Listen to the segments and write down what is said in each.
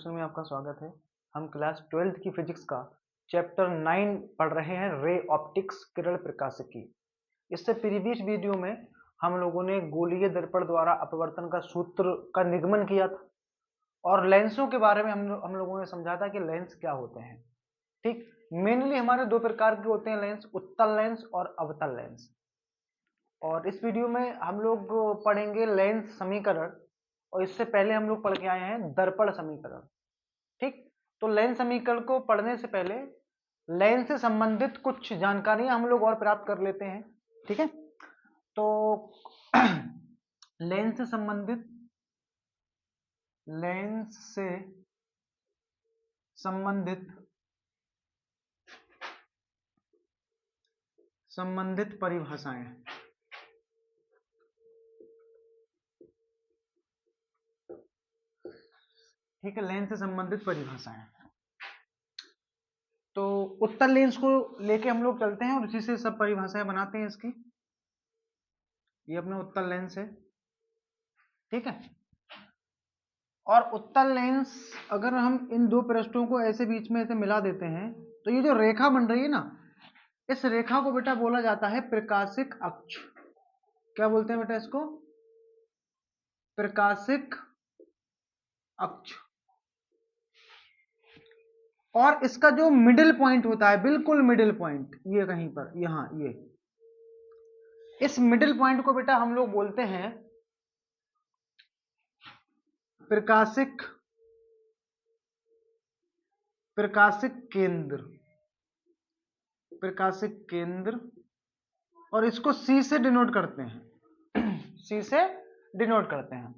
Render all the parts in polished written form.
Session में आपका स्वागत है। हम क्लास 12th की फिजिक्स का चैप्टर 9 पढ़ रहे हैं, रे ऑप्टिक्स, किरण प्रकाशिकी। इससे प्रीवियस वीडियो में हम लोगों ने गोलीय दर्पण द्वारा अपवर्तन का सूत्र का निगमन किया था और लेंसों के बारे में हम लोगों ने समझा था कि लेंस क्या होते हैं। ठीक, मेनली हमारे दो प्रकार के होते हैं लेंस, उत्तल लेंस और अवतल लेंस। और इस वीडियो में हम लोग पढ़ेंगे लेंस समीकरण, और इससे पहले हम लोग पढ़ के आए हैं दर्पण समीकरण। ठीक, तो लेंस समीकरण को पढ़ने से पहले लेंस से संबंधित कुछ जानकारियां हम लोग और प्राप्त कर लेते हैं। ठीक है, तो लेंस से संबंधित परिभाषाएं। ठीक है, लेंस से संबंधित परिभाषाएं। तो उत्तल लेंस को लेके हम लोग चलते हैं और उसी से सब परिभाषाएं बनाते हैं इसकी। ये अपना उत्तल लेंस है। ठीक है, और उत्तल लेंस अगर हम इन दो पृष्ठों को ऐसे बीच में ऐसे मिला देते हैं तो ये जो रेखा बन रही है ना, इस रेखा को बेटा बोला जाता है प्रकाशिक अक्ष। क्या बोलते हैं बेटा इसको? प्रकाशिक अक्ष। और इसका जो मिडिल पॉइंट होता है, बिल्कुल मिडिल पॉइंट, ये कहीं पर, यहां, ये इस मिडिल पॉइंट को बेटा हम लोग बोलते हैं प्रकाशिक केंद्र। प्रकाशिक केंद्र, और इसको सी से डिनोट करते हैं। सी से डिनोट करते हैं।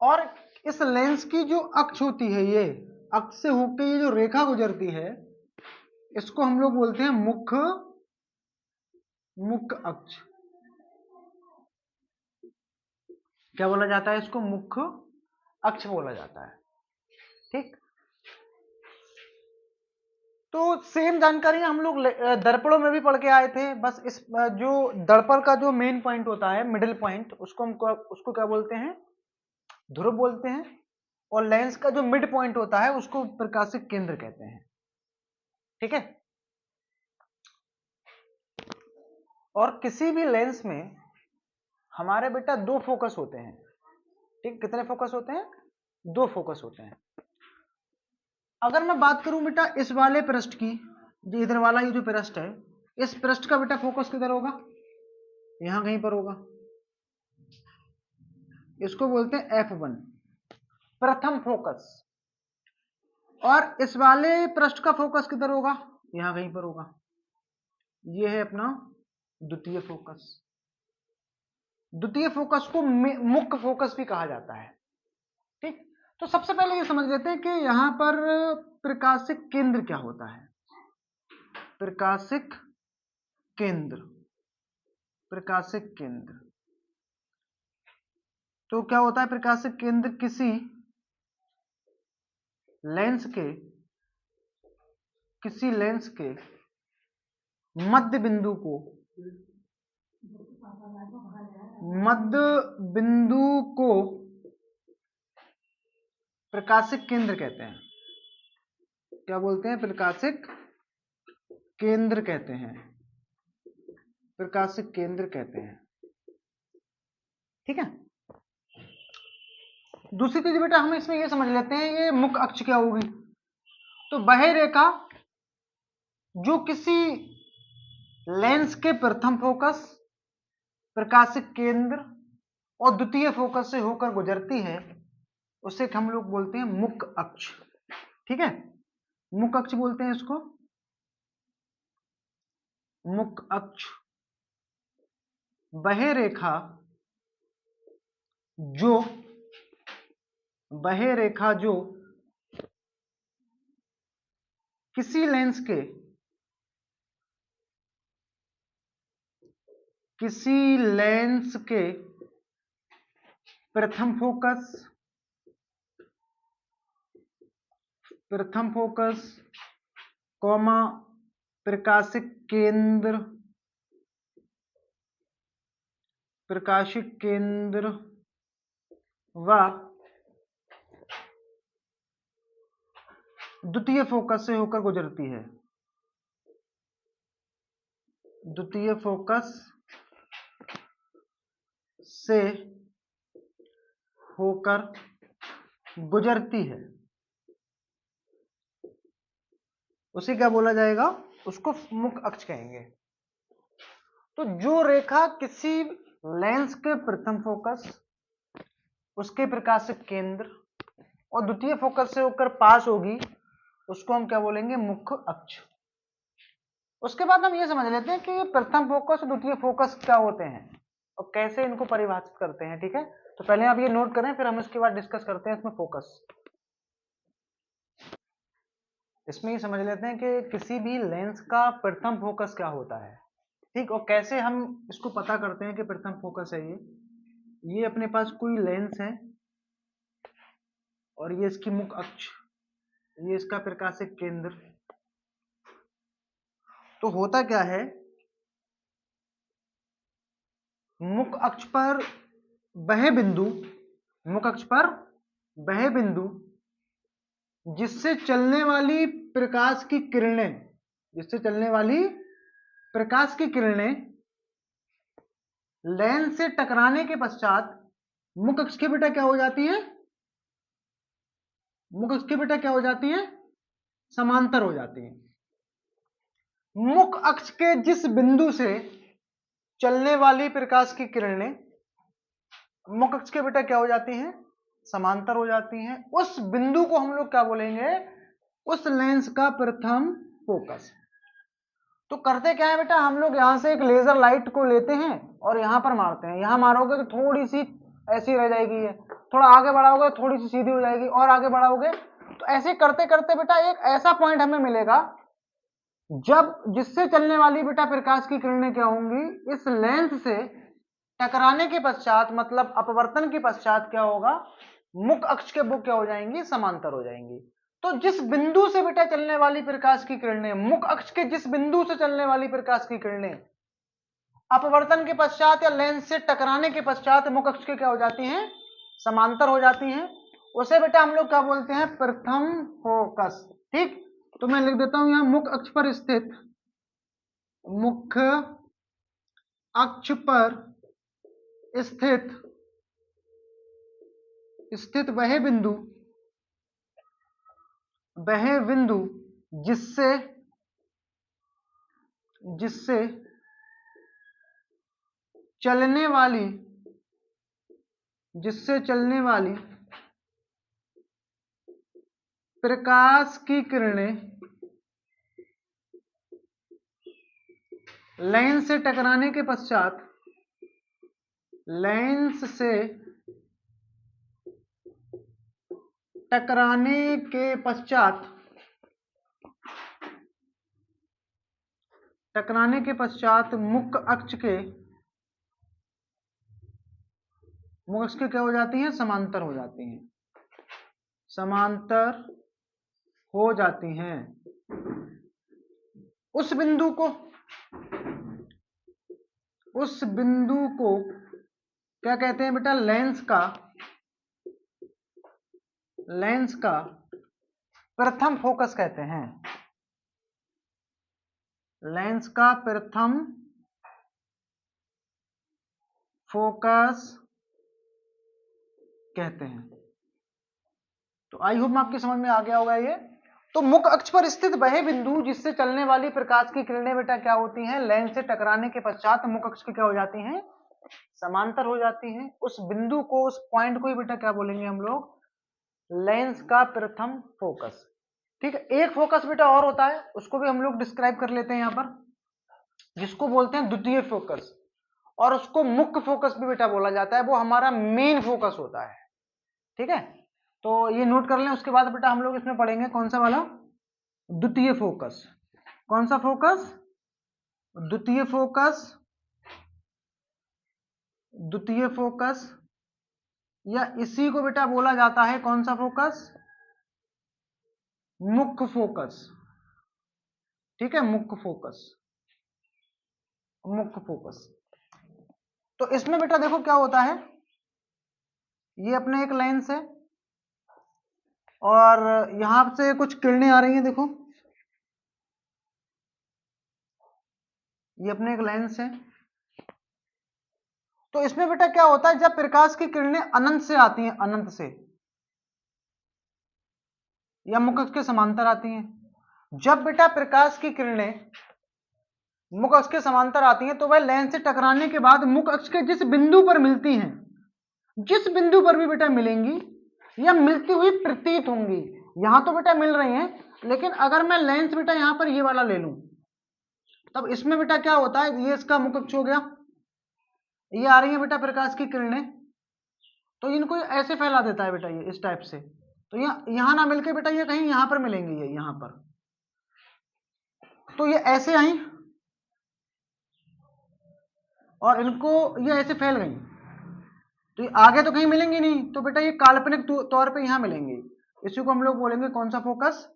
और इस लेंस की जो अक्ष होती है, ये अक्ष से होकर ये जो रेखा गुजरती है, इसको हम लोग बोलते हैं मुख्य अक्ष। क्या बोला जाता है इसको? मुख्य अक्ष बोला जाता है। ठीक, तो सेम जानकारी हम लोग दर्पणों में भी पढ़ के आए थे। बस इस जो दर्पण का जो मेन पॉइंट होता है, मिडिल पॉइंट, उसको क्या बोलते हैं? ध्रुव बोलते हैं। और लेंस का जो मिड पॉइंट होता है उसको प्रकाशिक केंद्र कहते हैं। ठीक है, और किसी भी लेंस में हमारे बेटा दो फोकस होते हैं। ठीक, कितने फोकस होते हैं? दो फोकस होते हैं। अगर मैं बात करूं बेटा इस वाले पृष्ठ की, जो इधर वाला ये जो पृष्ठ है, इस पृष्ठ का बेटा फोकस किधर होगा? यहां कहीं पर होगा। इसको बोलते हैं F1, प्रथम फोकस। और इस वाले पृष्ठ का फोकस किधर होगा? यहां कहीं पर होगा। ये है अपना द्वितीय फोकस। द्वितीय फोकस को मुख्य फोकस भी कहा जाता है। ठीक, तो सबसे पहले ये समझ लेते हैं कि यहां पर प्रकाशिक केंद्र क्या होता है। प्रकाशिक केंद्र, प्रकाशिक केंद्र, तो क्या होता है प्रकाशिक केंद्र? किसी लेंस के मध्य बिंदु को प्रकाशिक केंद्र कहते हैं। क्या बोलते हैं? प्रकाशिक केंद्र कहते हैं। प्रकाशिक केंद्र कहते हैं। ठीक है, दूसरी चीज बेटा हम इसमें ये समझ लेते हैं, ये मुख्य अक्ष क्या होगी? तो वह रेखा जो किसी लेंस के प्रथम फोकस, प्रकाशिक केंद्र और द्वितीय फोकस से होकर गुजरती है, उसे हम लोग बोलते हैं मुख्य अक्ष। ठीक है, मुख्य अक्ष बोलते हैं इसको, मुख्य अक्ष। वह रेखा जो किसी लेंस के प्रथम फोकस, कॉमा प्रकाशिक केंद्र व द्वितीय फोकस से होकर गुजरती है, द्वितीय फोकस से होकर गुजरती है, उसे क्या बोला जाएगा? उसको मुख्य अक्ष कहेंगे। तो जो रेखा किसी लेंस के प्रथम फोकस, उसके प्रकाशिक केंद्र और द्वितीय फोकस से होकर पास होगी, उसको हम क्या बोलेंगे? मुख्य अक्ष। उसके बाद हम ये समझ लेते हैं कि प्रथम फोकस और द्वितीय फोकस क्या होते हैं और कैसे इनको परिभाषित करते हैं। ठीक है, तो पहले आप ये नोट करें, फिर हम इसके बाद डिस्कस करते हैं इसमें फोकस। इसमें ये समझ लेते हैं कि किसी भी लेंस का प्रथम फोकस क्या होता है, ठीक, और कैसे हम इसको पता करते हैं कि प्रथम फोकस है ये अपने पास कोई लेंस है और ये इसकी मुख्य अक्ष, ये इसका प्रकाशिक केंद्र। तो होता क्या है, मुख्य अक्ष पर वह बिंदु, मुख्य अक्ष पर वह बिंदु जिससे चलने वाली प्रकाश की किरणें, जिससे चलने वाली प्रकाश की किरणें लेंस से टकराने के पश्चात मुख्य अक्ष के बेटा क्या हो जाती है? मुख्य अक्ष के बेटा क्या हो जाती है? समांतर हो जाती है। मुख्य अक्ष के जिस बिंदु से चलने वाली प्रकाश की किरणें मुख्य अक्ष के बेटा क्या हो जाती हैं? समांतर हो जाती हैं। उस बिंदु को हम लोग क्या बोलेंगे? उस लेंस का प्रथम फोकस। तो करते क्या है बेटा, हम लोग यहां से एक लेजर लाइट को लेते हैं और यहां पर मारते हैं। यहां मारोगे तो थोड़ी सी ऐसी रह जाएगी, है थोड़ा आगे बढ़ाओगे थोड़ी सी सीधी हो जाएगी, और आगे बढ़ाओगे तो ऐसे करते करते बेटा एक ऐसा पॉइंट हमें मिलेगा जब जिससे चलने वाली बेटा प्रकाश की किरणें क्या होंगी? इस लेंस से टकराने के पश्चात, मतलब अपवर्तन के पश्चात क्या होगा? मुख्य अक्ष के वो क्या हो जाएंगी? समांतर हो जाएंगी। तो जिस बिंदु से बेटा चलने वाली प्रकाश की किरणें, मुख्य अक्ष के जिस बिंदु से चलने वाली प्रकाश की किरणें अपवर्तन के पश्चात या लेंस से टकराने के पश्चात मुख्य अक्ष के क्या हो जाती हैं? समांतर हो जाती हैं, उसे बेटा हम लोग क्या बोलते हैं? प्रथम फोकस। ठीक, तो मैं लिख देता हूं यहां मुख्य अक्ष पर स्थित, मुख्य अक्ष पर स्थित स्थित वह बिंदु जिससे जिससे चलने वाली प्रकाश की किरणें लेंस से टकराने के पश्चात मुख्य अक्ष के क्या हो जाती हैं? समांतर हो जाती हैं, समांतर हो जाती हैं। उस बिंदु को क्या कहते हैं बेटा? लेंस का प्रथम फोकस कहते हैं, लेंस का प्रथम फोकस कहते हैं। तो आई होप आपकी समझ में आ गया होगा ये। तो मुख्य अक्ष पर स्थित वह बिंदु जिससे चलने वाली प्रकाश की किरणें बेटा क्या होती हैं? लेंस से टकराने के पश्चात मुख्य अक्ष की क्या हो जाती हैं? समांतर हो जाती हैं। उस बिंदु को, उस पॉइंट को ही बेटा क्या बोलेंगे हम लोग? लेंस का प्रथम फोकस। ठीक है, एक फोकस बेटा और होता है, उसको भी हम लोग डिस्क्राइब कर लेते हैं यहां पर, जिसको बोलते हैं द्वितीय फोकस, और उसको मुख्य फोकस भी बेटा बोला जाता है। वो हमारा मेन फोकस होता है। ठीक है, तो ये नोट कर लें। उसके बाद बेटा हम लोग इसमें पढ़ेंगे कौन सा वाला? द्वितीय फोकस। कौन सा फोकस? द्वितीय फोकस। द्वितीय फोकस, या इसी को बेटा बोला जाता है कौन सा फोकस? मुख्य फोकस। ठीक है, मुख्य फोकस, मुख्य फोकस। तो इसमें बेटा देखो क्या होता है, ये अपने एक लेंस है, और यहां से कुछ किरणें आ रही हैं, देखो ये अपने एक लेंस है। तो इसमें बेटा क्या होता है, जब प्रकाश की किरणें अनंत से आती हैं, अनंत से या मुख्य अक्ष के समांतर आती हैं, जब बेटा प्रकाश की किरणें मुख्य अक्ष के समांतर आती हैं तो वह लेंस से टकराने के बाद मुख्य अक्ष के जिस बिंदु पर मिलती हैं, जिस बिंदु पर भी बेटा मिलेंगी या मिलती हुई प्रतीत होंगी, यहां तो बेटा मिल रही हैं, लेकिन अगर मैं लेंस बेटा यहां पर ये वाला ले लूं, तब इसमें बेटा क्या होता है, ये इसका मुख्य अक्ष हो गया, ये आ रही है बेटा प्रकाश की किरणें, तो इनको ऐसे फैला देता है बेटा, ये इस टाइप से। तो यहां ना मिलके बेटा ये कहीं यहां पर मिलेंगे, ये यहां पर, तो ये ऐसे आई और इनको ये ऐसे फैल गई, तो ये आगे तो कहीं मिलेंगे नहीं, तो बेटा ये काल्पनिक तौर पे यहां मिलेंगे। इसी को हम लोग बोलेंगे कौन सा फोकस,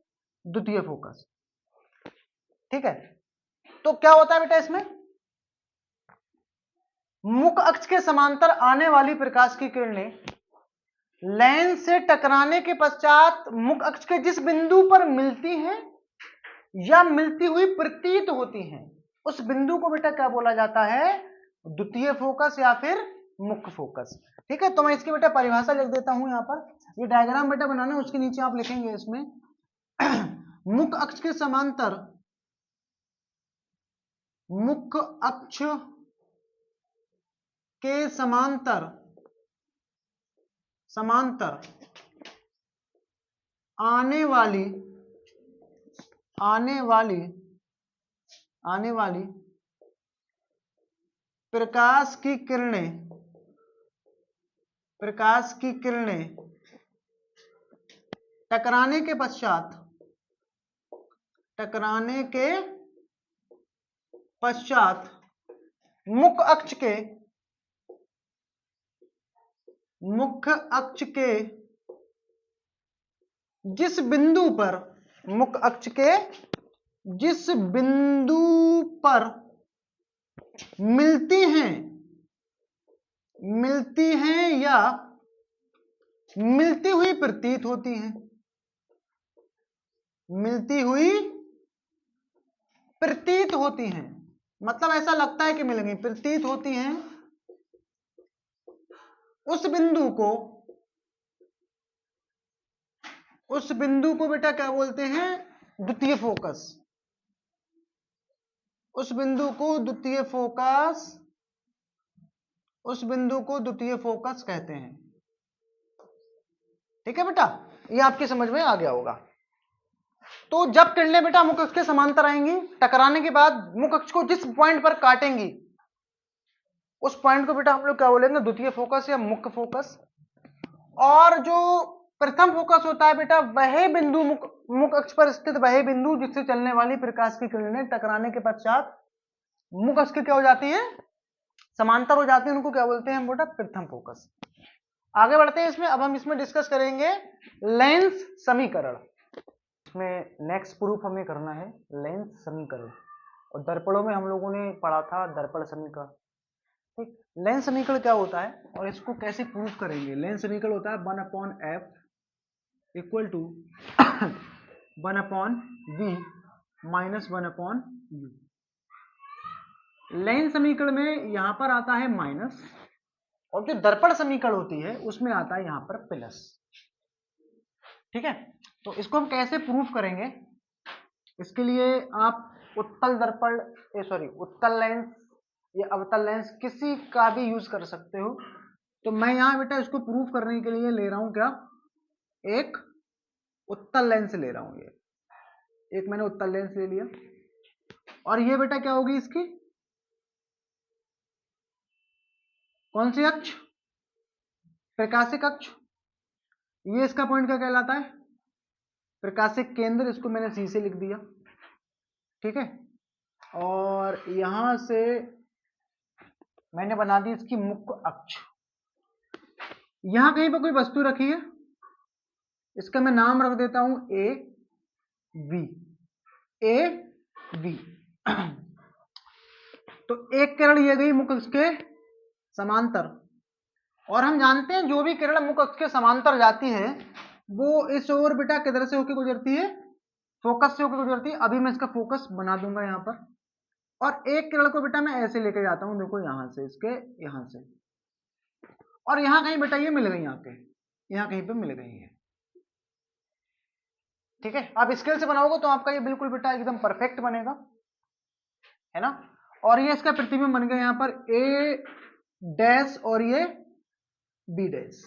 द्वितीय फोकस। ठीक है, तो क्या होता है बेटा इसमें, मुख्य अक्ष के समांतर आने वाली प्रकाश की किरणें लेंस से टकराने के पश्चात मुख्य अक्ष के जिस बिंदु पर मिलती हैं या मिलती हुई प्रतीत होती हैं, उस बिंदु को बेटा क्या बोला जाता है, द्वितीय फोकस या फिर मुख्य फोकस। ठीक है, तो मैं इसकी बेटा परिभाषा लिख देता हूं यहां पर, ये डायग्राम बेटा बनाना उसके नीचे आप लिखेंगे इसमें मुख्य अक्ष के समांतर, मुख्य अक्ष के समांतर समांतर आने वाली प्रकाश की किरणें टकराने के पश्चात मुख्य अक्ष के जिस बिंदु पर मिलती हैं या मिलती हुई प्रतीत होती हैं, मतलब ऐसा लगता है कि मिलेंगी, प्रतीत होती हैं, उस बिंदु को बेटा क्या बोलते हैं, द्वितीय फोकस। उस बिंदु को द्वितीय फोकस कहते हैं। ठीक है बेटा, ये आपकी समझ में आ गया होगा। तो जब किरणें बेटा मुख्य अक्ष के समांतर आएंगी, टकराने के बाद मुख्य अक्ष को जिस पॉइंट पर काटेंगी, उस पॉइंट को बेटा हम लोग क्या बोलेंगे, द्वितीय फोकस या मुख्य फोकस। और जो प्रथम फोकस होता है बेटा, वह बिंदु मुख्य अक्ष पर स्थित वह बिंदु जिससे चलने वाली प्रकाश की किरणें टकराने के पश्चात मुख्य अक्ष के क्या हो जाती हैं, समांतर हो जाती हैं, उनको क्या बोलते हैं बेटा, प्रथम फोकस। आगे बढ़ते हैं इसमें, अब हम इसमें डिस्कस करेंगे लेंस समीकरण। इसमें नेक्स्ट प्रूफ हमें करना है लेंस समीकरण, और दर्पणों में हम लोगों ने पढ़ा था दर्पण समीकरण। ठीक, लेंस समीकरण क्या होता है और इसको कैसे प्रूफ करेंगे। लेंस समीकरण होता है 1/f equal to 1/v minus 1/u। Lens समीकरण में यहां पर आता है माइनस, और जो दर्पण समीकरण होती है उसमें आता है यहां पर प्लस। ठीक है, तो इसको हम कैसे प्रूफ करेंगे, इसके लिए आप उत्तल लेंस या अवतल लेंस किसी का भी यूज कर सकते हो। तो मैं यहां बेटा इसको प्रूफ करने के लिए ले रहा हूं क्या, एक उत्तल लेंस ले रहा हूं, ये एक मैंने उत्तल लेंस ले लिया, और ये बेटा क्या होगी इसकी, कौन सी अक्ष, प्रकाशिक अक्ष। ये इसका पॉइंट क्या कहलाता है, प्रकाशिक केंद्र, इसको मैंने सी से लिख दिया। ठीक है, और यहां से मैंने बना दी इसकी मुख्य अक्ष। यहां कहीं पर कोई वस्तु रखी है, इसका मैं नाम रख देता हूं ए वी। तो एक किरण ये गई मुख्य अक्ष के समांतर, और हम जानते हैं जो भी किरण मुख्य अक्ष के समांतर जाती है वो इस ओर बेटा किधर से होकर गुजरती है, फोकस से होकर गुजरती है। अभी मैं इसका फोकस बना दूंगा यहाँ पर, और एक किरण को बेटा मैं ऐसे लेके जाता हूँ, देखो यहाँ से, इसके यहाँ से, और यहाँ कहीं बेटा ये मिल गई, यहाँ कहीं पे मिल गई है। ठीक है, आप स्केल से बनाओगे तो आपका ये बिल्कुल बेटा एकदम परफेक्ट बनेगा, है ना। और ये इसका प्रतिबिंब बन गया यहाँ पर ए डैश और ये बी डैश,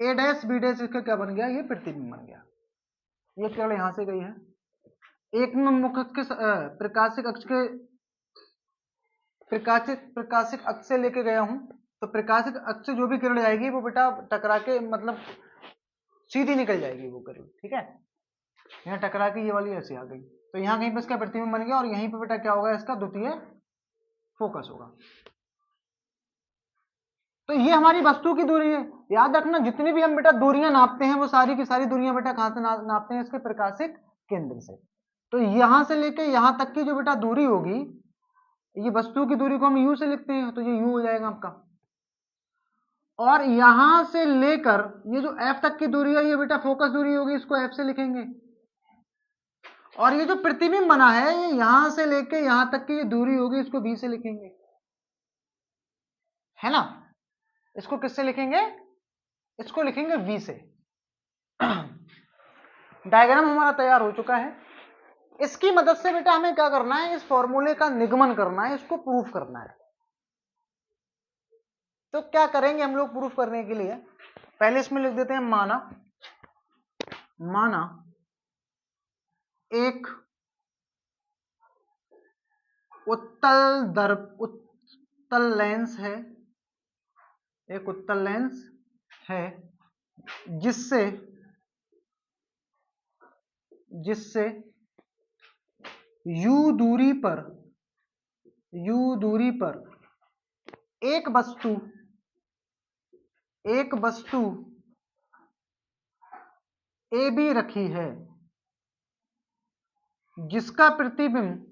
ए डैश बी डैश, इसका क्या बन गया, ये प्रतिबिंब बन गया। ये किरण यहां से गई है, एक में मुख्य अक्ष के प्रकाशिक अक्ष के प्रकाशिक अक्ष से लेके गया हूं, तो प्रकाशिक अक्ष से जो भी किरण जाएगी वो बेटा टकरा के मतलब सीधी निकल जाएगी वो किरण। ठीक है, यहाँ टकरा के ये वाली ऐसे आ गई, तो यहाँ कहीं पे इसका प्रतिबिंब बन गया, और यहीं पे बेटा क्या होगा, इसका द्वितीय फोकस होगा। तो ये हमारी वस्तु की दूरी है। याद रखना, जितनी भी हम बेटा दूरियां नापते हैं वो सारी की सारी दूरियां बेटा कहां से नापते हैं, इसके प्रकाशिक केंद्र से। तो यहां से लेके यहां तक की जो बेटा दूरी होगी, ये वस्तु की दूरी को हम यू से लिखते हैं, तो ये यू हो जाएगा आपका। और यहां से लेकर ये जो एफ तक की दूरी है, ये बेटा फोकस दूरी होगी, इसको एफ से लिखेंगे। और ये जो प्रतिबिंब बना है, ये यहां से लेके यहां तक की दूरी होगी, इसको बी से लिखेंगे, है ना। इसको किससे लिखेंगे, इसको लिखेंगे वी से। डायग्राम हमारा तैयार हो चुका है। इसकी मदद से बेटा हमें क्या करना है, इस फॉर्मूले का निगमन करना है, इसको प्रूफ करना है। तो क्या करेंगे हम लोग प्रूफ करने के लिए, पहले इसमें लिख देते हैं माना एक उत्तल लेंस है, एक उत्तल लेंस है जिससे u दूरी पर एक वस्तु ए बी रखी है, जिसका प्रतिबिंब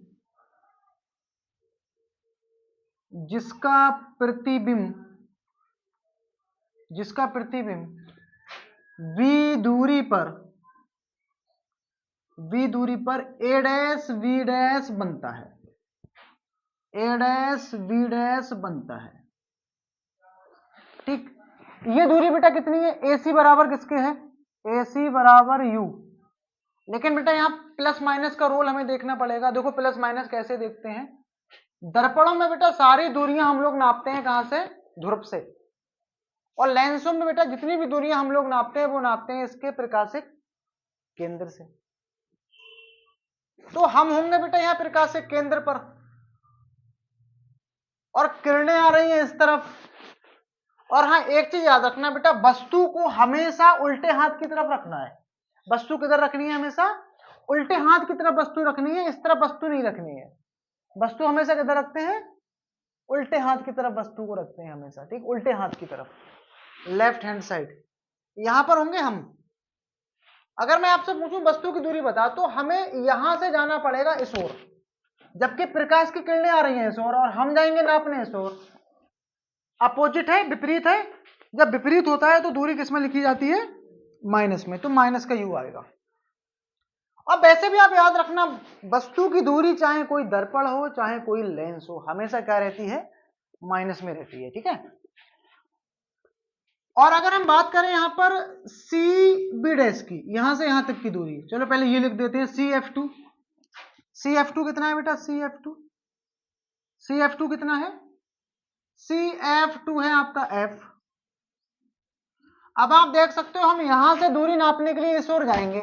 v दूरी पर a डैश v डैश बनता है, ठीक। ये दूरी बेटा कितनी है, AC बराबर किसके है, AC बराबर u। लेकिन बेटा यहाँ प्लस माइनस का रोल हमें देखना पड़ेगा। देखो प्लस माइनस कैसे देखते हैं, दर्पणों में बेटा सारी दूरियां हम लोग नापते हैं कहां से, ध्रुव से, और लेंसों में बेटा जितनी भी दूरियां हम लोग नापते हैं वो नापते हैं इसके प्रकाशिक केंद्र से। तो हम होंगे बेटा यहाँ प्रकाशिक केंद्र पर, और किरणें आ रही हैं इस तरफ। और हाँ, एक चीज याद रखना बेटा, वस्तु को हमेशा उल्टे हाथ की तरफ रखना है। वस्तु किधर रखनी है, हमेशा उल्टे हाथ की तरफ वस्तु रखनी है, इस तरफ वस्तु नहीं रखनी है। वस्तु हमेशा किधर रखते हैं, उल्टे हाथ की तरफ वस्तु को रखते हैं हमेशा, ठीक, उल्टे हाथ की तरफ, लेफ्ट हैंड साइड। यहां पर होंगे हम। अगर मैं आपसे पूछूं वस्तु की दूरी बता, तो हमें यहां से जाना पड़ेगा इस ओर, जबकि प्रकाश की किरणें आ रही हैं इस ओर, और हम जाएंगे नापने इस ओर। अपोजिट है, विपरीत है। जब विपरीत होता है तो दूरी किस में लिखी जाती है, माइनस में, तो माइनस का यू आएगा। अब वैसे भी आप याद रखना, वस्तु की दूरी चाहे कोई दर्पण हो चाहे कोई लेंस हो, हमेशा क्या रहती है, माइनस में रहती है, ठीक है। और अगर हम बात करें यहां पर सी बी डैश की, यहां से यहां तक की दूरी, चलो पहले ये लिख देते हैं CF2। CF2 कितना है बेटा, CF2 कितना है, CF2 है आपका F। अब आप देख सकते हो हम यहां से दूरी नापने के लिए इस ओर जाएंगे,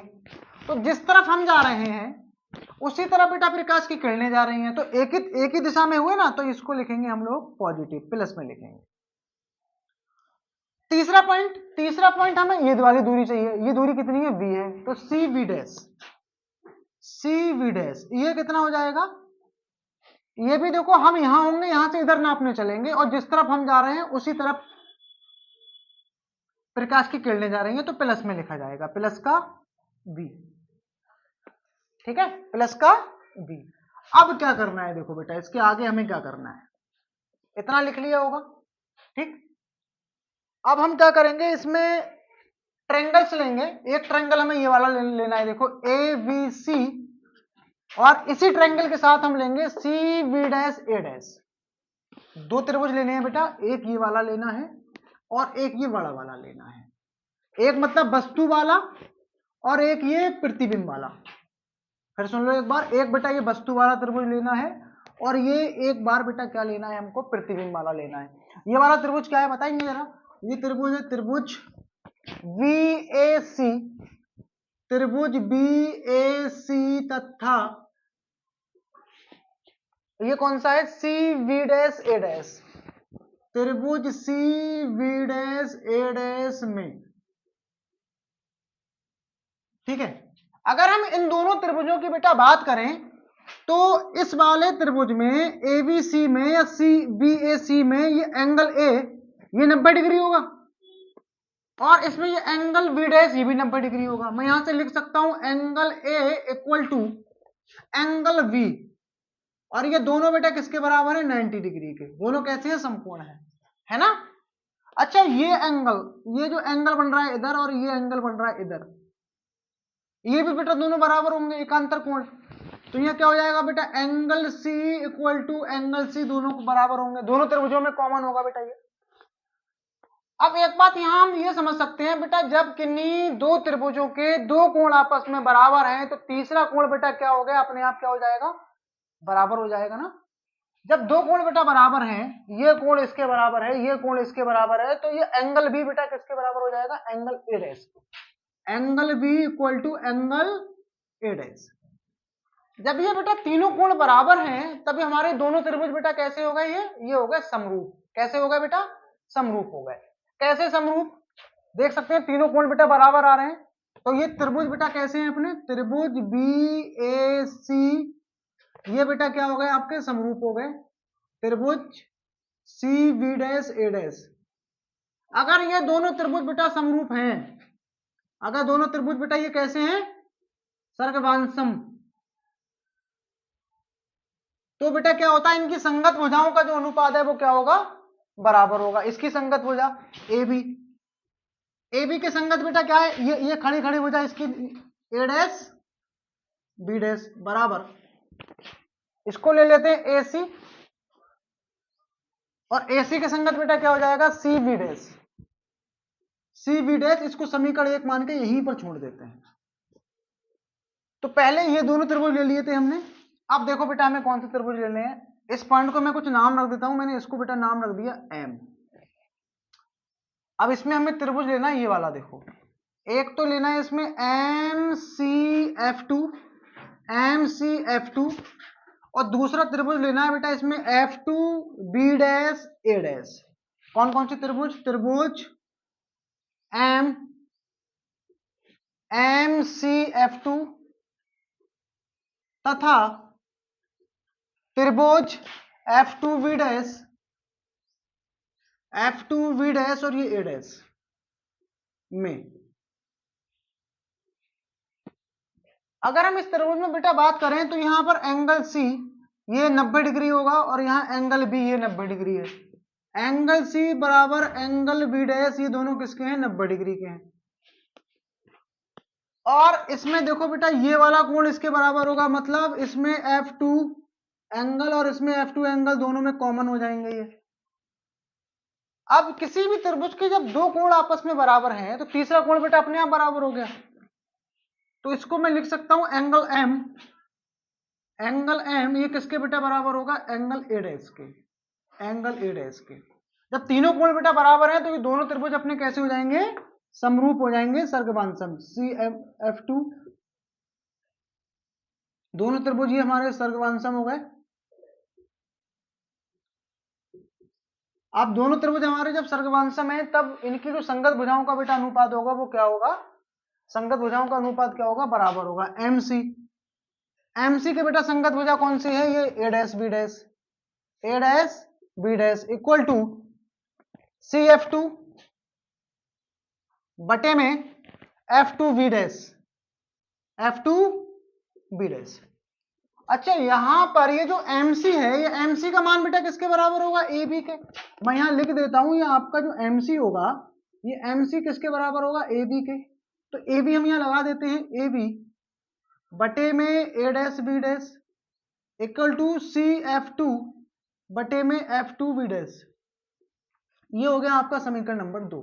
तो जिस तरफ हम जा रहे हैं उसी तरफ बेटा प्रकाश की किरणें जा रही हैं, तो एक ही दिशा में हुए ना, तो इसको लिखेंगे हम लोग पॉजिटिव, प्लस में लिखेंगे। तीसरा पॉइंट हमें ये वाली दूरी चाहिए, ये दूरी कितनी है, V है, तो CV डैश, ये कितना हो जाएगा, ये भी देखो हम यहां होंगे, यहां से इधर नापने चलेंगे, और जिस तरफ हम जा रहे हैं उसी तरफ प्रकाश की किरणें जा रही हैं, तो प्लस में लिखा जाएगा, प्लस का V, ठीक है, प्लस का V। अब क्या करना है, देखो बेटा इसके आगे हमें क्या करना है, इतना लिख लिया होगा, ठीक। अब हम क्या करेंगे, इसमें ट्रायंगल्स लेंगे, एक ट्रायंगल हमें ये वाला लेना है, देखो ए बी सी, और इसी ट्रायंगल के साथ हम लेंगे सी बी डैश ए डैश। दो त्रिभुज लेने हैं बेटा, एक ये वाला लेना है और एक ये बड़ा वाला लेना है, एक मतलब वस्तु वाला और एक ये प्रतिबिंब वाला। फिर सुन लो एक बार, एक बेटा ये वस्तु वाला त्रिभुज लेना है और ये एक बार बेटा क्या लेना है हमको, प्रतिबिंब वाला लेना है। ये वाला त्रिभुज क्या है बताएंगे जरा, ये त्रिभुज है त्रिभुज VAC, त्रिभुज BAC तथा ये कौन सा है, CV डैश A डैश, त्रिभुज CV डैश A डैश में, ठीक है। अगर हम इन दोनों त्रिभुजों की बेटा बात करें तो इस वाले त्रिभुज में ABC में या BAC में ये एंगल A ये 90 डिग्री होगा और इसमें ये एंगल B डैश ये भी 90 डिग्री होगा। मैं यहां से लिख सकता हूं angle A equal to angle B, और ये दोनों बेटा किसके बराबर है, 90 डिग्री के। दोनों कैसे हैं, समकोण है ना। अच्छा ये एंगल, ये जो एंगल बन रहा है इधर और ये एंगल बन रहा है इधर, ये भी बेटा दोनों बराबर होंगे, एकांतर कोण। तो ये क्या हो जाएगा बेटा, angle C equal to angle C, दोनों को बराबर होंगे, दोनों त्रिभुजों में कॉमन होगा बेटा ये। अब एक बात यहां हम ये समझ सकते हैं बेटा, जब किन्हीं दो त्रिभुजों के दो कोण आपस में बराबर हैं तो तीसरा कोण बेटा क्या हो गया, अपने आप क्या हो जाएगा, बराबर हो जाएगा ना। जब दो कोण बेटा बराबर हैं, ये कोण इसके बराबर है, ये कोण इसके बराबर है, तो ये एंगल भी बेटा किसके बराबर हो जाएगा, angle A dash, angle B equal to angle A dash. जब ये बेटा तीनों कोण बराबर हैं तभी हमारे दोनों त्रिभुज बेटा कैसे हो गए, ये हो गए समरूप। कैसे हो गए बेटा, समरूप हो गए। कैसे समरूप, देख सकते हैं तीनों कोण बेटा बराबर आ रहे हैं, तो ये त्रिभुज बेटा कैसे हैं अपने, त्रिभुज BAC ये बेटा क्या हो गए आपके, समरूप हो गए। त्रिभुज CV डैश A डैश, अगर ये दोनों त्रिभुज बेटा समरूप हैं, अगर दोनों त्रिभुज बेटा ये कैसे हैं, सर्गवांशम, तो बेटा क्या होता है, इनकी संगत भुजाओं का जो अनुपात है वो क्या होगा, बराबर होगा। इसकी संगत भुजा AB की संगत बेटा क्या है, ये खड़ी खड़ी भुजा इसकी A डैश B डैश बराबर, इसको ले लेते हैं AC, और AC की संगत बेटा क्या हो जाएगा, CV डैश, CV डैश, इसको समीकरण 1 मान के यहीं पर छोड़ देते हैं। तो पहले ये दोनों त्रिभुज ले लिए थे हमने, अब देखो बेटा हमें कौन से त्रिभुज लेने हैं। इस पॉइंट को मैं कुछ नाम रख देता हूं, मैंने इसको बेटा नाम रख दिया M। अब इसमें हमें त्रिभुज लेना है ये वाला, देखो एक तो लेना है इसमें MCF2 और दूसरा त्रिभुज लेना है बेटा इसमें F2B डैश A डैश। कौन कौन से त्रिभुज, त्रिभुज MCF2 तथा त्रिभुज F2B डैश और ये A डैश में। अगर हम इस त्रिभुज में बेटा बात करें तो यहां पर एंगल C ये 90 डिग्री होगा और यहां एंगल B ये 90 डिग्री है। एंगल C बराबर एंगल B डैश, ये दोनों किसके हैं, 90 डिग्री के हैं। और इसमें देखो बेटा ये वाला कोण इसके बराबर होगा, मतलब इसमें F2 एंगल और इसमें F2 एंगल दोनों में कॉमन हो जाएंगे ये। अब किसी भी त्रिभुज के जब दो कोण आपस में बराबर हैं तो तीसरा कोण बेटा अपने आप बराबर हो गया, तो इसको मैं लिख सकता हूं एंगल M ये किसके बेटा बराबर होगा, एंगल A डैश के, एंगल A डैश के। जब तीनों कोण बेटा बराबर हैं तो ये दोनों त्रिभुज अपने कैसे हो जाएंगे, समरूप हो जाएंगे, सर्गवांशम। CF2 दोनों त्रिभुज ये हमारे सर्गवांशम हो गए। अब दोनों त्रिभुज हमारे जब सर्गवांशम है तब इनकी जो संगत भुजाओं का बेटा अनुपात होगा वो क्या होगा, संगत भुजाओं का अनुपात क्या होगा, बराबर होगा। MC के बेटा संगत भुजा कौन सी है, ये A dash B dash equal to CF2 बटे में F2B डैश। अच्छा यहां पर ये जो MC है, ये MC का मान बेटा किसके बराबर होगा, AB के। मैं यहां लिख देता हूं, ये आपका जो MC होगा ये MC किसके बराबर होगा, AB के। तो AB हम यहाँ लगा देते हैं, AB बटे में A dash B dash equal to CF2 बटे में F2 B डैश। ये हो गया आपका समीकरण नंबर 2।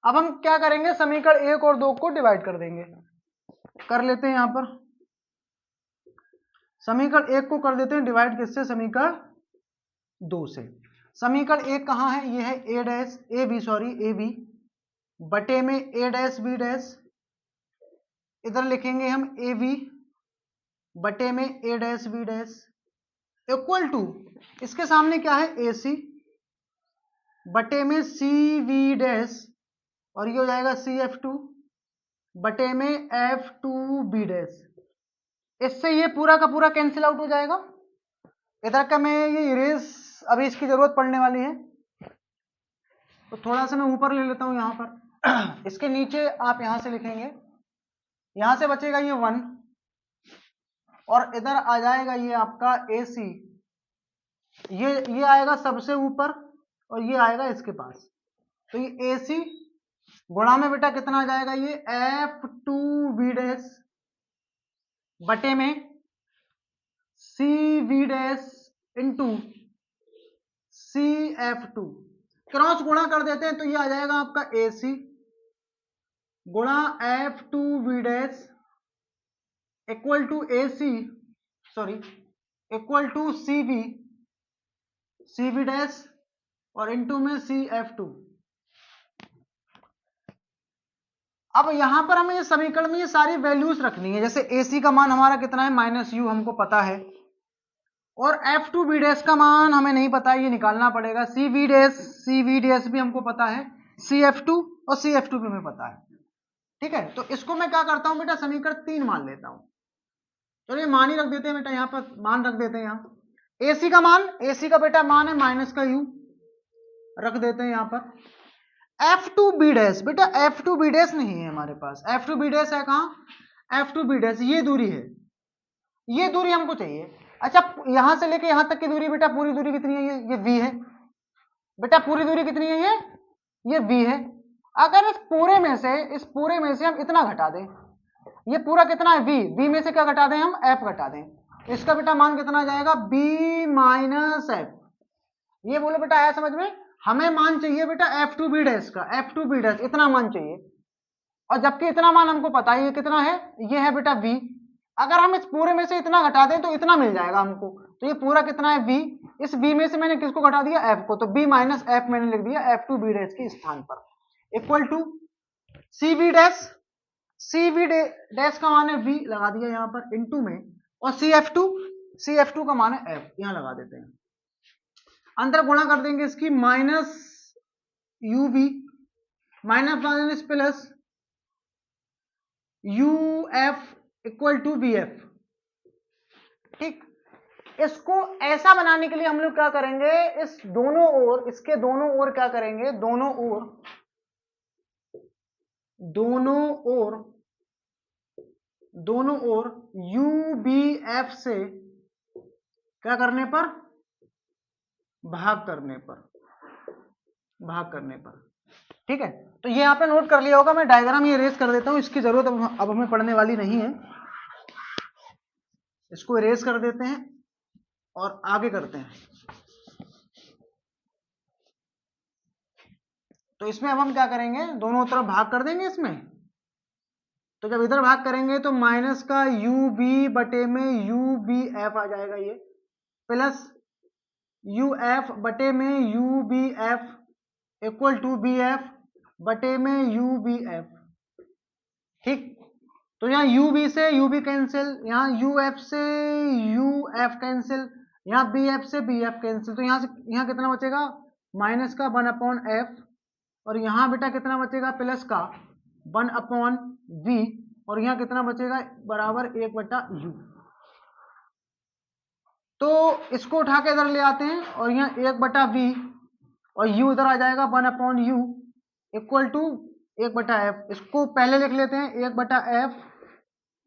अब हम क्या करेंगे, समीकरण 1 और 2 को डिवाइड कर देंगे। कर लेते हैं यहाँ पर समीकरण 1 को कर देते हैं डिवाइड किससे, समीकरण 2 से। समीकरण 1 कहाँ है, ये है A डैश AB बटे में A डैश B डैश, इधर लिखेंगे हम AB बटे में A dash B dash equal to, इसके सामने क्या है AC बटे में CV डैश, और ये हो जाएगा CF2 बटे में F2B डैश। इससे ये पूरा का पूरा कैंसिल आउट हो जाएगा। इधर का मैं ये इरेज, अभी इसकी जरूरत पड़ने वाली है तो थोड़ा सा मैं ऊपर ले लेता हूं यहाँ पर। इसके नीचे आप यहां से लिखेंगे, यहां से बचेगा ये 1 और इधर आ जाएगा ये आपका AC, ये आएगा सबसे ऊपर और ये आएगा इसके पास। तो ये AC गुणा में बेटा कितना आ जाएगा, ये F2B डैश बटे में CV dash into CF2, cross गुणा कर देते हैं तो ये आ जाएगा आपका AC गुणा F2B dash equal to equal to CV dash और इंटू में CF2। अब यहां पर हमें इस समीकरण में ये सारी वैल्यूज रखनी है। जैसे AC का मान हमारा कितना है -U, हमको पता है, और F2B डैश का मान हमें नहीं पता है, ये निकालना पड़ेगा। CV डैश भी हमको पता है, CF2 और CF2 भी हमें पता है। ठीक है, तो इसको मैं क्या करता हूं बेटा, समीकरण 3 मान लेता हूं। चलिए मान ही रख देते हैं बेटा, यहाँ पर मान रख देते हैं। यहाँ AC का बेटा मान है -U, रख देते हैं यहाँ पर। F2B डैश बेटा, F2B डैश नहीं है हमारे पास, F2B डैश है कहाँ, F2B डैश ये दूरी है, ये दूरी हमको चाहिए। अच्छा, यहां से लेके यहां तक की दूरी बेटा, पूरी दूरी कितनी है, ये V है बेटा, पूरी दूरी कितनी है, ये V है। अगर इस पूरे में से हम इतना घटा दें, ये पूरा कितना है V में से क्या घटा दें हम, F घटा दें, इसका बेटा मान कितना आ जाएगा, B माइनस F। ये बोले बेटा आया समझ में, हमें मान चाहिए बेटा F2B डैश का, F2B डैश इतना मान चाहिए, और जबकि इतना मान हमको पता है ये कितना है, ये है बेटा V। अगर हम इस पूरे में से इतना घटा दें तो इतना मिल जाएगा हमको, तो ये पूरा कितना है V, इस V में से मैंने किसको घटा दिया, F को, तो B माइनस F मैंने लिख दिया F2B डैश के स्थान पर, इक्वल टू CV डैश का मान है V, लगा दिया यहाँ पर इंटू में, और CF2 का मान है F, यहाँ लगा देते हैं। अंदर गुणा कर देंगे इसकी, -UV minus plus UF equal to BF। ठीक, इसको ऐसा बनाने के लिए हम लोग क्या करेंगे, इस दोनों ओर, इसके दोनों ओर क्या करेंगे, दोनों ओर UBF से क्या करने पर, भाग करने पर। ठीक है, तो ये आपने नोट कर लिया होगा, मैं डायग्राम ये इरेज कर देता हूं, इसकी जरूरत अब हमें पड़ने वाली नहीं है। इसको इरेज कर देते हैं और आगे करते हैं। तो इसमें अब हम क्या करेंगे, दोनों तरफ भाग कर देंगे इसमें। तो जब इधर भाग करेंगे तो माइनस का UB बटे में UBF आ जाएगा, ये प्लस UF बटे में UBF इक्वल टू BF बटे में UBF। ठीक, तो यहाँ UB से UB कैंसिल, यहाँ UF से UF कैंसिल, यहाँ BF से BF कैंसिल, तो यहाँ कितना बचेगा, माइनस का 1/F, और यहाँ बेटा कितना बचेगा, प्लस का 1/V, और यहाँ कितना बचेगा, बराबर 1/U। तो इसको उठा के इधर ले आते हैं, और यहाँ 1/V और U इधर आ जाएगा 1/U इक्वल टू 1/F। इसको पहले लिख लेते हैं 1/F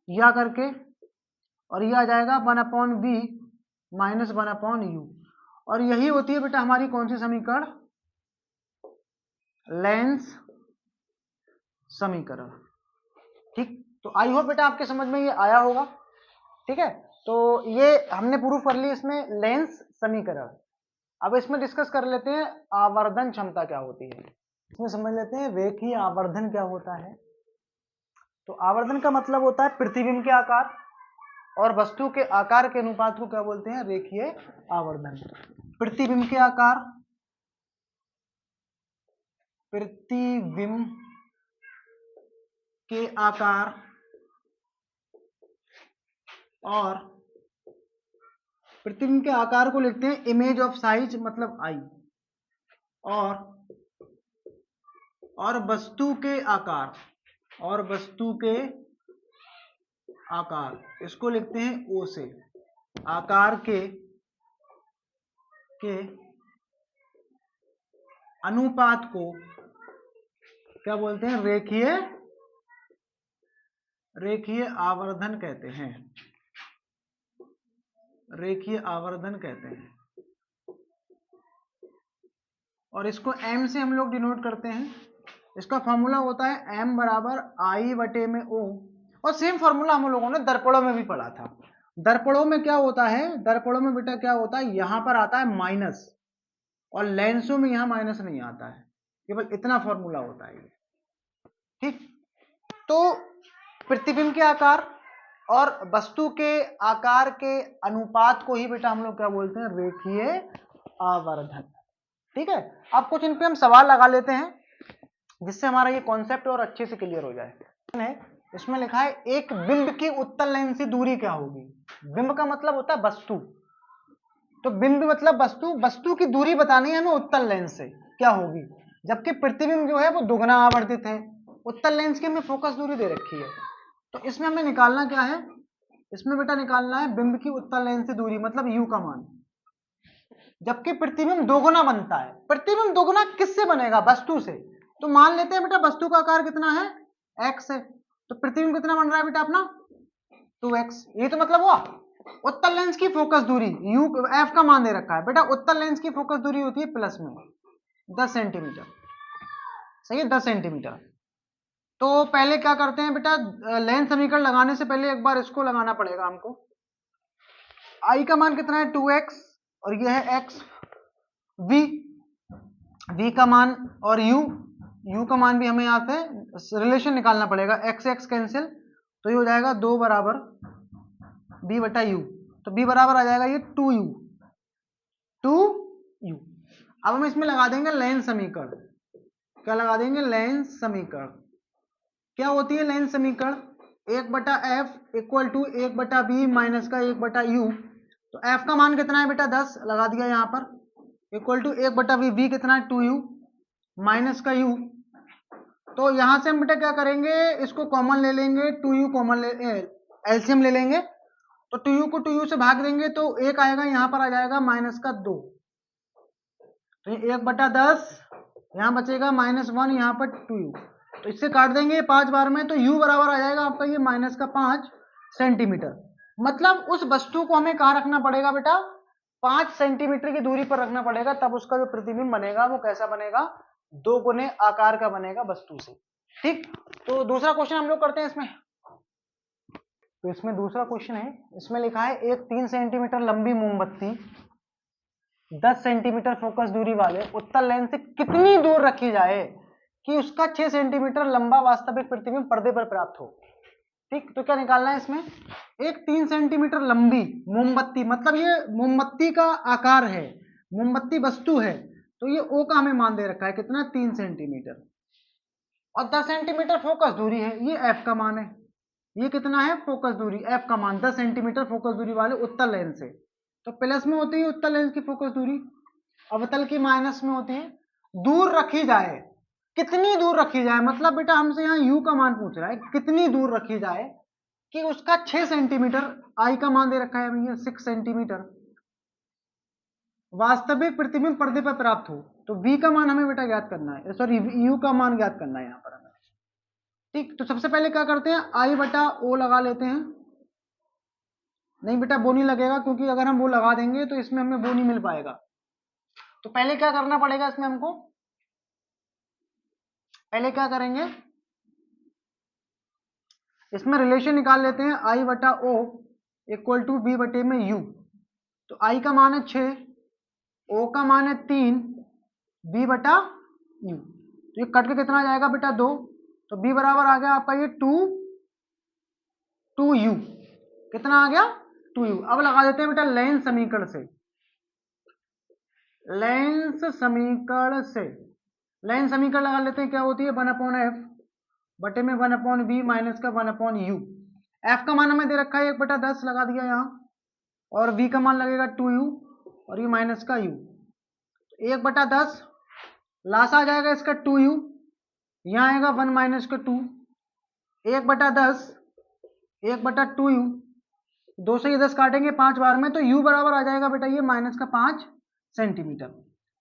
या करके, और ये आ जाएगा 1/V माइनस 1/U, और यही होती है बेटा हमारी कौन सी समीकरण, लेंस समीकरण। ठीक, तो आई होप बेटा आपके समझ में ये आया होगा। ठीक है, तो ये हमने प्रूफ कर ली इसमें लेंस समीकरण। अब इसमें डिस्कस कर लेते हैं आवर्धन क्षमता क्या होती है। इसमें समझ लेते हैं रेखीय आवर्धन क्या होता है। तो आवर्धन का मतलब होता है प्रतिबिंब के आकार और वस्तु के आकार के अनुपात को क्या बोलते हैं, रेखीय आवर्धन। प्रतिबिंब के आकार, प्रतिबिंब के आकार और प्रतिबिंब के आकार को लिखते हैं इमेज ऑफ साइज मतलब आई, और वस्तु के आकार, और वस्तु के आकार इसको लिखते हैं ओ से। आकार के अनुपात को क्या बोलते हैं, रेखीय आवर्धन कहते हैं, रेखीय आवर्धन कहते हैं। और इसको m से हम लोग डिनोट करते हैं। इसका फॉर्मूला होता है m बराबर I बटे में O, और सेम फॉर्मूला हम लोगों ने दर्पणों में भी पढ़ा था। दर्पणों में क्या होता है, दर्पणों में बेटा क्या होता है, यहां पर आता है माइनस, और लेंसों में यहां माइनस नहीं आता है, केवल इतना फॉर्मूला होता है। ठीक, तो प्रतिबिंब के आकार और वस्तु के आकार के अनुपात को ही बेटा हम लोग क्या बोलते हैं, रेखीय आवर्धन। ठीक है, अब कुछ इन पे हम सवाल लगा लेते हैं जिससे हमारा ये कॉन्सेप्ट और अच्छे से क्लियर हो जाए। इसमें लिखा है एक बिंब की उत्तल लेंस से दूरी क्या होगी। बिंब का मतलब होता है वस्तु, तो बिंब मतलब वस्तु, वस्तु की दूरी बतानी है हमें उत्तल लेंस से क्या होगी, जबकि प्रतिबिंब जो है वो दुगना आवर्धित है। उत्तल लेंस की हमें फोकस दूरी दे रखी है, तो इसमें हमें निकालना क्या है, इसमें बेटा निकालना है बिंब की उत्तल लेंस से दूरी मतलब u का मान। जबकि प्रतिबिंब दोगुना बनता है, प्रतिबिंब दोगुना किससे बनेगा, वस्तु से। तो मान लेते हैं बेटा वस्तु का आकार कितना है, x है, तो प्रतिबिंब कितना बन रहा है बेटा अपना 2x। ये तो मतलब हुआ उत्तल लेंस की फोकस दूरी, u f का मान दे रखा है बेटा। उत्तल लेंस की फोकस दूरी होती है प्लस में 10 सेंटीमीटर, सही है, 10 सेंटीमीटर। तो पहले क्या करते हैं बेटा, लेंस समीकरण लगाने से पहले एक बार इसको लगाना पड़ेगा हमको। I का मान कितना है 2x, और यह है x, v का मान, और u का मान भी हमें यहाँ से रिलेशन निकालना पड़ेगा, x कैंसिल, तो ये हो जाएगा 2 बराबर b बटा u, तो b बराबर आ जाएगा ये 2u। अब हम इसमें लगा देंगे लेंस समीकरण। क्या लगा देंगे, लेंस समीकरण। क्या होती है लेंस समीकरण, 1 बटा एफ इक्वल टू 1 बटा बी माइनस का 1 बटा यू। तो एफ का मान कितना है बेटा 10 लगा दिया यहाँ पर, इक्वल टू 1 बटा बी, बी कितना है 2u माइनस का u। तो यहां से हम बेटा क्या करेंगे, इसको कॉमन ले लेंगे, 2u कॉमन एलसीएम ले लेंगे, तो 2u को 2u से भाग देंगे तो 1 आएगा, यहाँ पर आ जाएगा माइनस का 2, तो 1 बटा 10 यहाँ बचेगा -1, यहाँ पर 2u, तो इससे काट देंगे 5 बार में, तो u बराबर आ जाएगा आपका ये -5 सेंटीमीटर। मतलब उस वस्तु को हमें कहाँ रखना पड़ेगा बेटा, 5 सेंटीमीटर की दूरी पर रखना पड़ेगा, तब उसका जो प्रतिबिंब बनेगा वो कैसा बनेगा, 2 गुने आकार का बनेगा वस्तु से। ठीक, तो दूसरा क्वेश्चन हम लोग करते हैं इसमें। तो इसमें दूसरा क्वेश्चन है, इसमें लिखा है एक 3 सेंटीमीटर लंबी मोमबत्ती 10 सेंटीमीटर फोकस दूरी वाले उत्तल लेंस से कितनी दूर रखी जाए कि उसका 6 सेंटीमीटर लंबा वास्तविक प्रतिबिंब पर्दे पर प्राप्त हो। ठीक, तो क्या निकालना है इसमें, एक 3 सेंटीमीटर लंबी मोमबत्ती, मतलब ये मोमबत्ती का आकार है, मोमबत्ती वस्तु है, तो ये ओ का हमें मान दे रखा है कितना 3 सेंटीमीटर, और 10 सेंटीमीटर फोकस दूरी है, ये एफ का मान है। ये कितना है फोकस दूरी, एफ का मान 10 सेंटीमीटर फोकस दूरी वाले उत्तल लेंस से, तो प्लस में होती है उत्तल लेंस की फोकस दूरी, अवतल की माइनस में होती है। दूर रखी जाए, कितनी दूर रखी जाए, मतलब बेटा हमसे यहाँ u का मान पूछ रहा है, कितनी दूर रखी जाए कि उसका 6 सेंटीमीटर, I का मान दे रखा है भैया 6 सेंटीमीटर, वास्तविक प्रतिबिंब पर्दे पर प्राप्त हो। तो v का मान हमें बेटा ज्ञात करना है, सॉरी u का मान ज्ञात करना है यहाँ पर हमें। ठीक, तो सबसे पहले क्या करते हैं, I बटा o लगा लेते हैं। नहीं बेटा वो नहीं लगेगा, क्योंकि अगर हम वो लगा देंगे तो इसमें हमें वो नहीं मिल पाएगा। तो पहले क्या करना पड़ेगा इसमें हमको, पहले क्या करेंगे, इसमें रिलेशन निकाल लेते हैं आई बटा ओ इक्वल टू बी बटे में यू। तो आई का मान है 6, ओ का मान है 3, बी बटा यू। तो ये कट के कितना आ जाएगा बेटा 2, तो बी बराबर आ गया आपका ये 2 यू। कितना आ गया 2 यू। अब लगा देते हैं बेटा लेंस समीकरण से, लेंस समीकरण से लेंस समीकरण लगा लेते हैं। क्या होती है 1/f बटे में 1/v माइनस का 1/u। f का मान हमें दे रखा है 1/10 लगा दिया यहाँ, और v का मान लगेगा 2u और ये माइनस का u। 1/10 लासा आ जाएगा इसका 2u, यहाँ आएगा 1 माइनस का 2, 1/10 1/2u, 2 से ये 10 काटेंगे 5 बार में, तो u बराबर आ जाएगा बेटा ये माइनस का 5 सेंटीमीटर।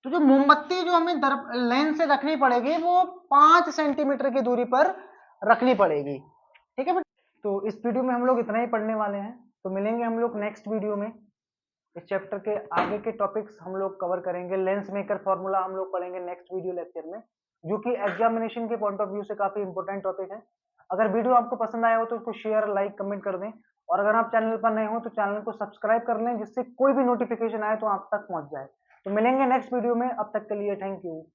तो जो मोमबत्ती जो हमें लेंस से रखनी पड़ेगी वो 5 सेंटीमीटर की दूरी पर रखनी पड़ेगी। ठीक है बेटा, तो इस वीडियो में हम लोग इतना ही पढ़ने वाले हैं। तो मिलेंगे हम लोग नेक्स्ट वीडियो में। इस चैप्टर के आगे के टॉपिक्स हम लोग कवर करेंगे। लेंस मेकर फॉर्मूला हम लोग पढ़ेंगे नेक्स्ट वीडियो लेक्चर में, जो कि एग्जामिनेशन के पॉइंट ऑफ व्यू से काफी इंपॉर्टेंट टॉपिक है। अगर वीडियो आपको पसंद आया हो तो उसको शेयर, लाइक, कमेंट कर दें, और अगर आप चैनल पर नए हो तो चैनल को सब्सक्राइब कर लें, जिससे कोई भी नोटिफिकेशन आए तो आप तक पहुंच जाए। तो मिलेंगे नेक्स्ट वीडियो में, अब तक के लिए थैंक यू।